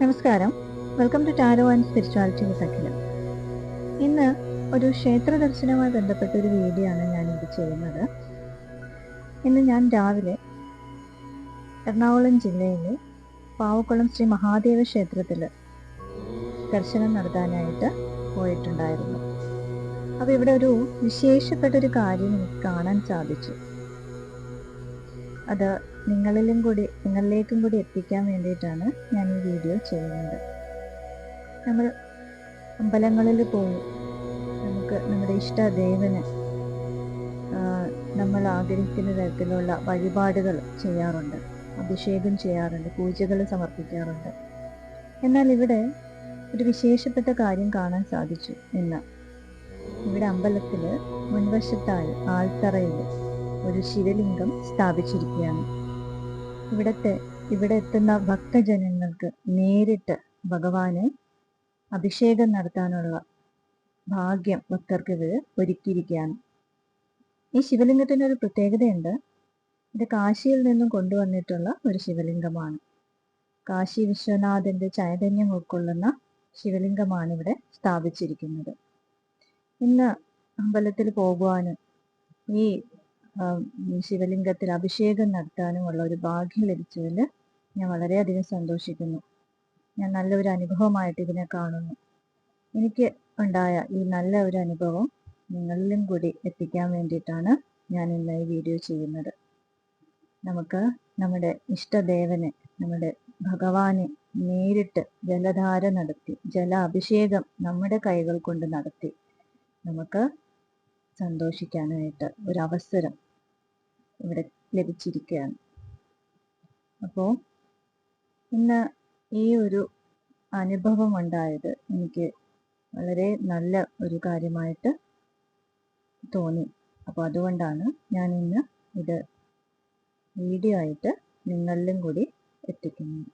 നമസ്കാരം. Welcome to tarot and spirituality with Akhila. ഇന്ന് ഒരു ക്ഷേത്ര ദർശനവുമായി ബന്ധപ്പെട്ട ഒരു വീഡിയോ ആണ് ഞാനിത് ചെയ്യുന്നത്. ഇന്ന് ഞാൻ രാവിലെ എറണാകുളം ജില്ലയിലെ പാവക്കുളം ശ്രീ മഹാദേവ ക്ഷേത്രത്തിൽ ദർശനം നടത്താനായിട്ട് പോയിട്ടുണ്ടായിരുന്നു. അപ്പോൾ ഇവിടെ ഒരു വിശേഷപ്പെട്ടൊരു കാര്യം എനിക്ക് കാണാൻ സാധിച്ചു. അത് നിങ്ങളിലേക്കും കൂടി എത്തിക്കാൻ വേണ്ടിയിട്ടാണ് ഞാൻ ഈ വീഡിയോ ചെയ്യുന്നത്. നമ്മൾ അമ്പലങ്ങളിൽ പോയി നമുക്ക് നമ്മുടെ ഇഷ്ടദേവന് നമ്മൾ ആഗ്രഹിക്കുന്ന തരത്തിലുള്ള വഴിപാടുകൾ ചെയ്യാറുണ്ട്, അഭിഷേകം ചെയ്യാറുണ്ട്, പൂജകൾ സമർപ്പിക്കാറുണ്ട്. എന്നാൽ ഇവിടെ ഒരു വിശേഷപ്പെട്ട കാര്യം കാണാൻ സാധിച്ചു. ഇന്ന് ഇവിടെ അമ്പലത്തിൽ മുൻവശത്തായി ആൽത്തറയിൽ ഒരു ശിവലിംഗം സ്ഥാപിച്ചിരിക്കുകയാണ്. ഇവിടെ എത്തുന്ന ഭക്തജനങ്ങൾക്ക് നേരിട്ട് ഭഗവാന് അഭിഷേകം നടത്താനുള്ള ഭാഗ്യം ഭക്തർക്ക് ഇത് ഒരുക്കിയിരിക്കുകയാണ്. ഈ ശിവലിംഗത്തിന് ഒരു പ്രത്യേകതയുണ്ട്. ഇത് കാശിയിൽ നിന്നും കൊണ്ടുവന്നിട്ടുള്ള ഒരു ശിവലിംഗമാണ്. കാശി വിശ്വനാഥന്റെ ചൈതന്യം ഉൾക്കൊള്ളുന്ന ശിവലിംഗമാണ് ഇവിടെ സ്ഥാപിച്ചിരിക്കുന്നത്. ഇന്ന് അമ്പലത്തിൽ പോകുവാനും ഈ ശിവലിംഗത്തിൽ അഭിഷേകം നടത്താനുമുള്ള ഒരു ഭാഗ്യം ലഭിച്ചതിൽ ഞാൻ വളരെയധികം സന്തോഷിക്കുന്നു. ഞാൻ നല്ലൊരു അനുഭവമായിട്ട് ഇതിനെ കാണുന്നു. എനിക്ക് ഉണ്ടായ ഈ നല്ല ഒരു അനുഭവം നിങ്ങളിലും കൂടി എത്തിക്കാൻ വേണ്ടിയിട്ടാണ് ഞാൻ ഇന്ന് ഈ വീഡിയോ ചെയ്യുന്നത്. നമുക്ക് നമ്മുടെ ഇഷ്ടദേവനെ, നമ്മുടെ ഭഗവാനെ നേരിട്ട് ജലധാര നടത്തി, അഭിഷേകം നമ്മുടെ കൈകൾ കൊണ്ട് നടത്തി നമുക്ക് സന്തോഷിക്കാനായിട്ട് ഒരവസരം ഇവിടെ ലഭിച്ചിരിക്കുകയാണ്. അപ്പോൾ ഇന്ന് ഈ ഒരു അനുഭവം ഉണ്ടായത് എനിക്ക് വളരെ നല്ല ഒരു കാര്യമായിട്ട് തോന്നി. അപ്പോൾ അതുകൊണ്ടാണ് ഞാൻ ഇന്ന് ഇത് വീഡിയോ ആയിട്ട് നിങ്ങളിലും കൂടി എത്തിക്കുന്നത്.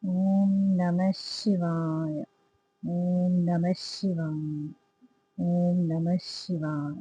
ഓം നമഃ ശിവായ, ഓം നമഃ ശിവായ, ഓം നമഃ ശിവായ.